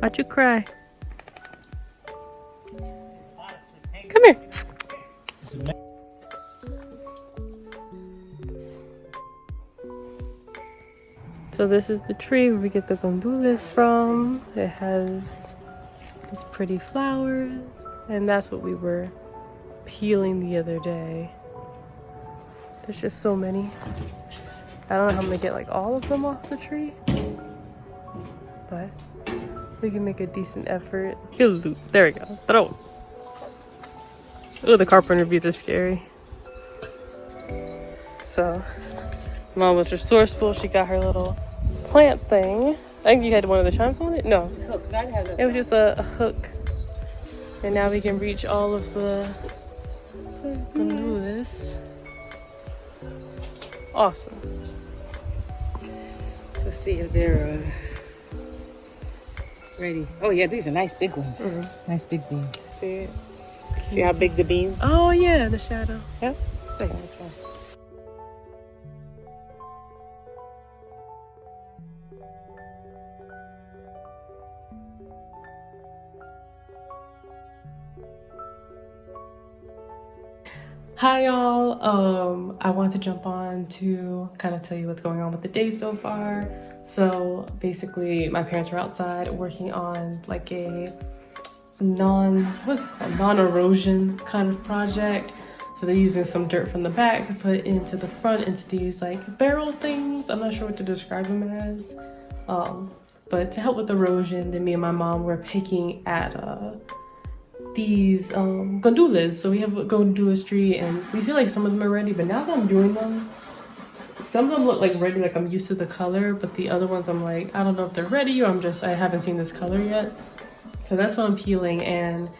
Why'd you cry? Come here. So this is the tree where we get the gondolas from. It has these pretty flowers, and that's what we were peeling the other day. There's just so many. I don't know how I'm gonna get like all of them off the tree, but we can make a decent effort. There we go. Throw. Oh, the carpenter bees are scary. So Mom was resourceful. She got her little plant thing. I think you had one of the chimes on it? No. It was just a hook. And now we can reach all of the gondolas. Awesome. So see if they're ready. Oh yeah, these are nice big ones. Nice big beans. See it? See how big the beans? Oh yeah, the shadow. Yep. Thanks. Hi y'all. I want to jump on to kind of tell you what's going on with the day so far. So basically my parents were outside working on like a non-erosion kind of project. So they're using some dirt from the back to put into the front into these like barrel things. I'm not sure what to describe them as. But to help with erosion, then me and my mom were picking at these gondolas. So we have a gondola tree, and we feel like some of them are ready, but now that I'm doing them, some of them look like ready, like I'm used to the color, but the other ones I'm like, I don't know if they're ready, or I haven't seen this color yet. So that's what I'm peeling. And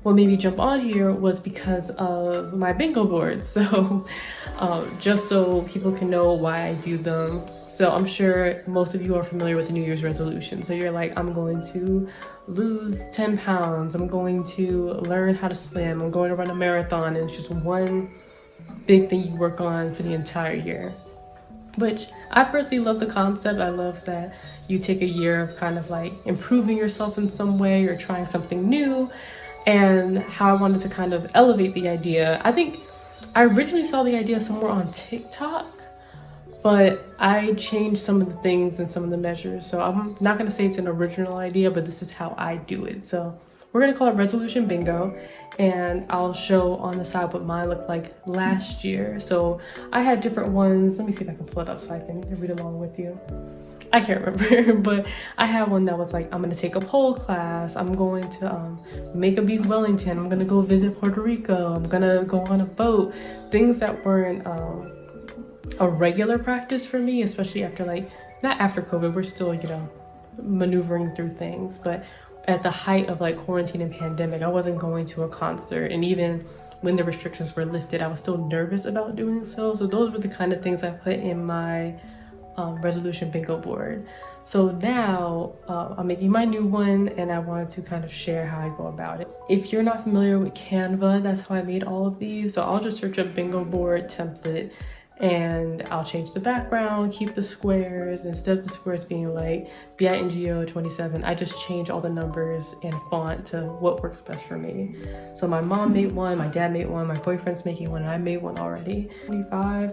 what made me jump on here was because of my bingo board. So just so people can know why I do them. So I'm sure most of you are familiar with the New Year's resolution. So you're like, I'm going to lose 10 pounds. I'm going to learn how to swim. I'm going to run a marathon. And it's just one big thing you work on for the entire year. Which I personally love the concept. I love that you take a year of kind of like improving yourself in some way or trying something new. And how I wanted to kind of elevate the idea. I think I originally saw the idea somewhere on TikTok, but I changed some of the things and some of the measures. So I'm not gonna say it's an original idea, but this is how I do it. So we're gonna call it Resolution Bingo, and I'll show on the side what mine looked like last year. So I had different ones. Let me see if I can pull it up so I can read along with you. I can't remember, but I had one that was like, I'm gonna take a pole class, I'm going to make a beef Wellington, I'm gonna go visit Puerto Rico, I'm gonna go on a boat. Things that weren't a regular practice for me, especially after not after COVID, we're still, maneuvering through things, but at the height of like quarantine and pandemic, I wasn't going to a concert, and even when the restrictions were lifted, I was still nervous about doing so. So those were the kind of things I put in my resolution bingo board. So now I'm making my new one, and I wanted to kind of share how I go about it. If you're not familiar with Canva, that's how I made all of these. So I'll just search up bingo board template, and I'll change the background, keep the squares. Instead of the squares being like BINGO 27, I just change all the numbers and font to what works best for me. So my mom made one, my dad made one, my boyfriend's making one, and I made one already. 25.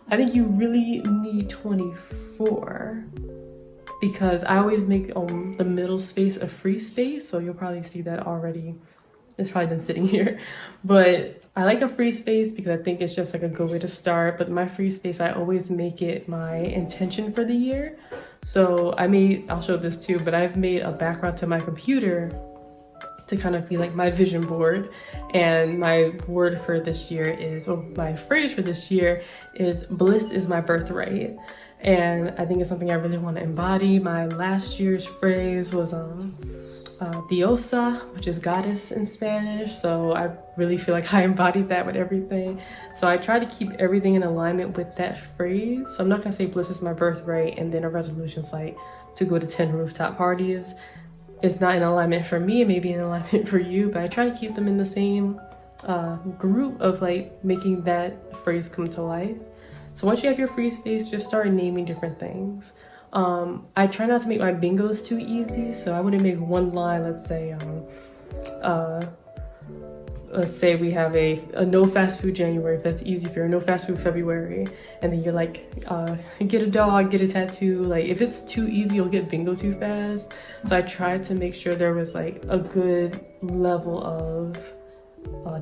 I think you really need 24 because I always make the middle space a free space. So you'll probably see that already. It's probably been sitting here, but I like a free space because I think it's just like a good way to start. But my free space, I always make it my intention for the year. So I'll show this too, but I've made a background to my computer to kind of be like my vision board. And my word for this year is, or my phrase for this year is, bliss is my birthright. And I think it's something I really want to embody. My last year's phrase was diosa, which is goddess in Spanish. So I really feel like I embodied that with everything. So I try to keep everything in alignment with that phrase. So I'm not gonna say bliss is my birthright and then a resolution's like to go to 10 rooftop parties. It's not in alignment for me, it may be in alignment for you, but I try to keep them in the same group of like making that phrase come to life. So once you have your free space, just start naming different things. I try not to make my bingos too easy, so I wouldn't make one line. Let's say we have a no fast food January, if that's easy for you, no fast food February, and then you're like, get a dog, get a tattoo. Like if it's too easy, you'll get bingo too fast. So I tried to make sure there was like a good level of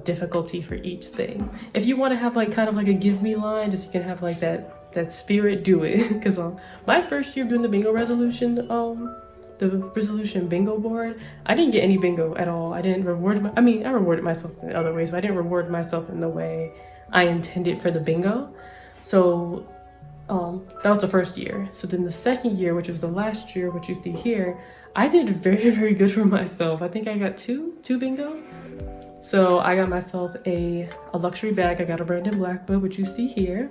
difficulty for each thing. If you want to have like kind of like a give me line, just you can have like that spirit, do it. Because my first year doing the bingo resolution, the resolution bingo board, I didn't get any bingo at all. I didn't reward I rewarded myself in other ways, but I didn't reward myself in the way I intended for the bingo. So that was the first year. So then the second year, which was the last year, which you see here, I did very, very good for myself. I think I got two bingo. So I got myself a luxury bag. I got a Brandon Blackwood, which you see here.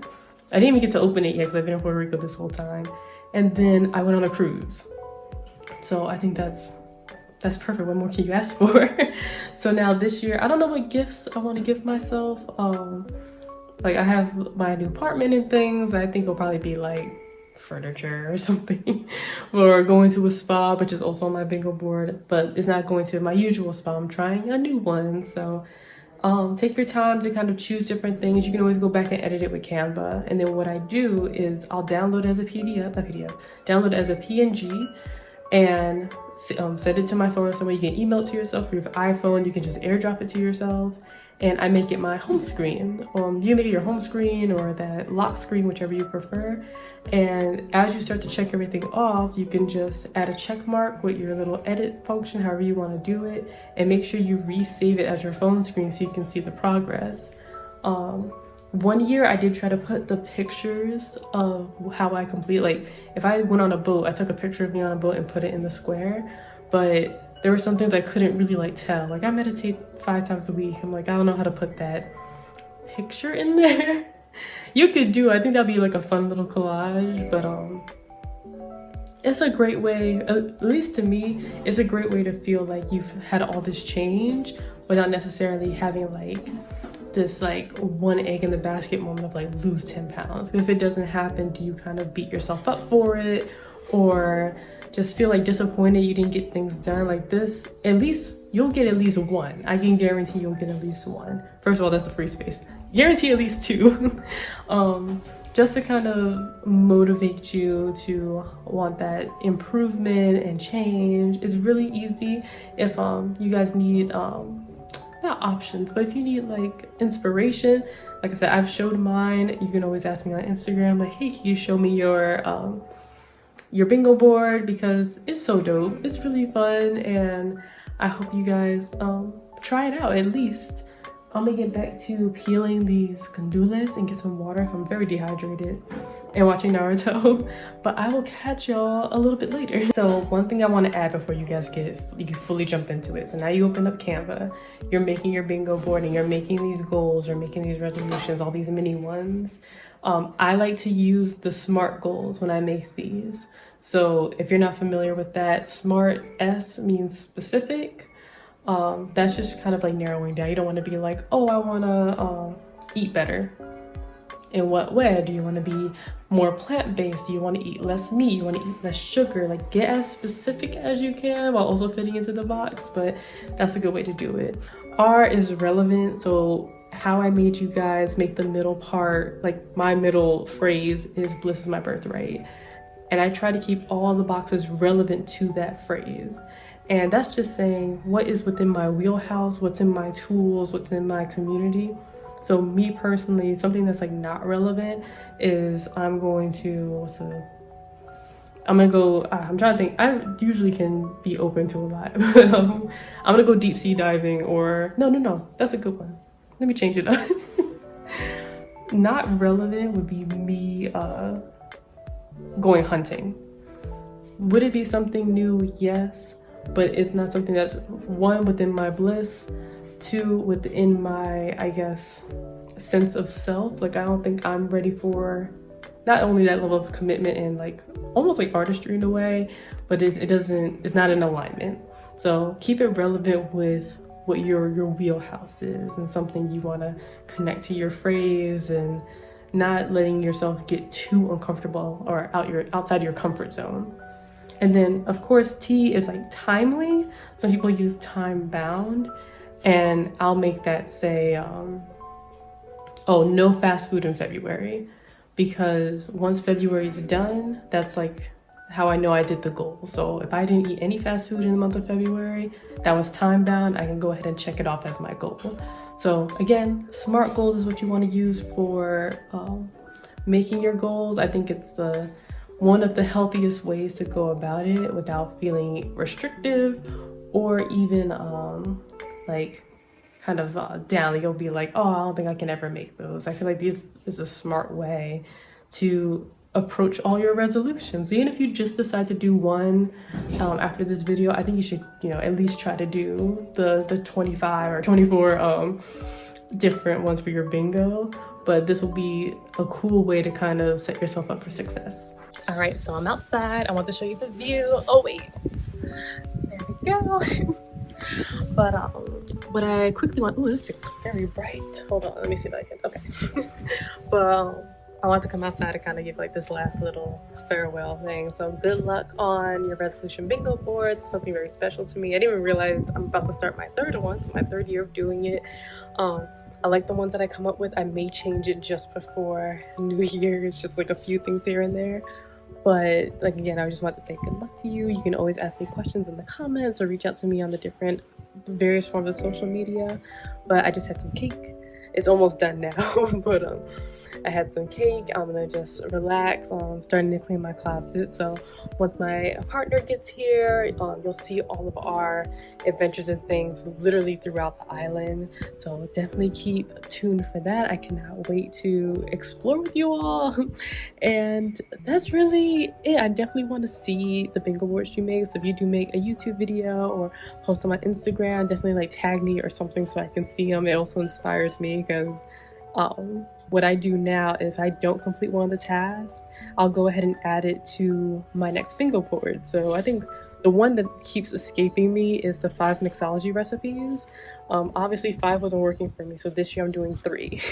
I didn't even get to open it yet because I've been in Puerto Rico this whole time. And then I went on a cruise. So I think that's perfect. What more can you ask for? So now this year, I don't know what gifts I want to give myself. Like I have my new apartment and things. I think it'll probably be like furniture or something, or going to a spa, which is also on my bingo board, but it's not going to my usual spa. I'm trying a new one. So take your time to kind of choose different things. You can always go back and edit it with Canva. And then what I do is I'll download it as a download it as a PNG and send it to my phone. So you can email it to yourself. If you have an iPhone, you can just airdrop it to yourself. And I make it my home screen. You make it your home screen or that lock screen, whichever you prefer. And as you start to check everything off, you can just add a check mark with your little edit function, however you want to do it, and make sure you resave it as your phone screen so you can see the progress. One year I did try to put the pictures of how I complete, like if I went on a boat, I took a picture of me on a boat and put it in the square, but there were some things I couldn't really like tell. Like I meditate 5 times a week. I'm like, I don't know how to put that picture in there. You could do, I think that'd be like a fun little collage, but it's a great way, at least to me, it's a great way to feel like you've had all this change without necessarily having like this like one egg in the basket moment of like lose 10 pounds. If it doesn't happen, do you kind of beat yourself up for it, or just feel like disappointed you didn't get things done? Like this, at least you'll get at least one. I can guarantee you'll get at least one. First of all, that's a free space. Guarantee at least 2. Just to kind of motivate you to want that improvement and change. It's really easy if you guys need not options, but if you need like inspiration, like I said, I've showed mine. You can always ask me on Instagram, like, hey, can you show me your bingo board, because it's so dope. It's really fun, and I hope you guys try it out at least. I'm gonna get back to peeling these gandules and get some water. I'm very dehydrated and watching Naruto, but I will catch y'all a little bit later. So one thing I want to add before you guys you fully jump into it. So now you open up Canva, you're making your bingo board and you're making these goals or making these resolutions, all these mini ones. I like to use the SMART goals when I make these. So if you're not familiar with that, SMART, S means specific. That's just kind of like narrowing down. You don't want to be like, oh, I want to eat better. In what way? Do you want to be more plant-based? Do you want to eat less meat? You want to eat less sugar? Like, get as specific as you can while also fitting into the box, but that's a good way to do it. R is relevant. So how I made you guys make the middle part, like my middle phrase is bliss is my birthright. And I try to keep all the boxes relevant to that phrase. And that's just saying what is within my wheelhouse, what's in my tools, what's in my community. So me personally, something that's like not relevant is I'm trying to think, I usually can be open to a lot. I'm gonna go deep sea diving, or no, that's a good one. Let me change it up. Not relevant would be me going hunting. Would it be something new? Yes. But it's not something that's, 1, within my bliss, 2, within my, I guess, sense of self. Like, I don't think I'm ready for not only that level of commitment and like almost like artistry in a way, but it's not in alignment. So keep it relevant with what your wheelhouse is, and something you want to connect to your phrase and not letting yourself get too uncomfortable or outside your comfort zone. And then of course T is like timely. Some people use time bound, and I'll make that say no fast food in February, because once February is done, that's like how I know I did the goal. So if I didn't eat any fast food in the month of February, that was time bound, I can go ahead and check it off as my goal. So again, SMART goals is what you want to use for making your goals. I think it's one of the healthiest ways to go about it without feeling restrictive or even down. You'll be like, oh, I don't think I can ever make those. I feel like this is a smart way to approach all your resolutions. So even if you just decide to do one after this video, I think you should, at least try to do the 25 or 24 different ones for your bingo. But this will be a cool way to kind of set yourself up for success. All right, so I'm outside. I want to show you the view. Oh wait, there we go. But what I quickly want, this is very bright. Hold on, let me see if I can, okay. But I want to come outside and kind of give like this last little farewell thing. So good luck on your resolution bingo boards. It's something very special to me. I didn't even realize I'm about to start my third one, so my third year of doing it. I like the ones that I come up with. I may change it just before New Year's, just like a few things here and there. But like, again, I just want to say good luck to you. You can always ask me questions in the comments or reach out to me on the different various forms of social media. But I just had some cake. It's almost done now, but I had some cake. I'm gonna just relax. I'm starting to clean my closet. So once my partner gets here, you'll see all of our adventures and things literally throughout the island. So definitely keep tuned for that. I cannot wait to explore with you all. And that's really it. I definitely want to see the bingo boards you make. So if you do make a YouTube video or post on my Instagram, definitely like tag me or something so I can see them. It also inspires me because what I do now, if I don't complete one of the tasks, I'll go ahead and add it to my next bingo board. So I think the one that keeps escaping me is the 5 mixology recipes. Obviously 5 wasn't working for me, so this year I'm doing 3.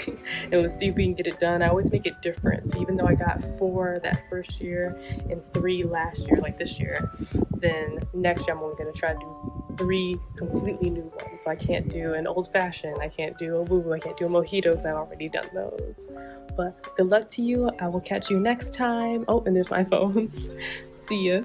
And let's see if we can get it done. I always make it different. So even though I got 4 that first year and 3 last year, like this year, then next year I'm only gonna try to do 3 completely new ones. So I can't do an old fashioned, I can't do a woo, I can't do a mojito because I've already done those. But good luck to you. I will catch you next time. Oh, and there's my phone. See ya.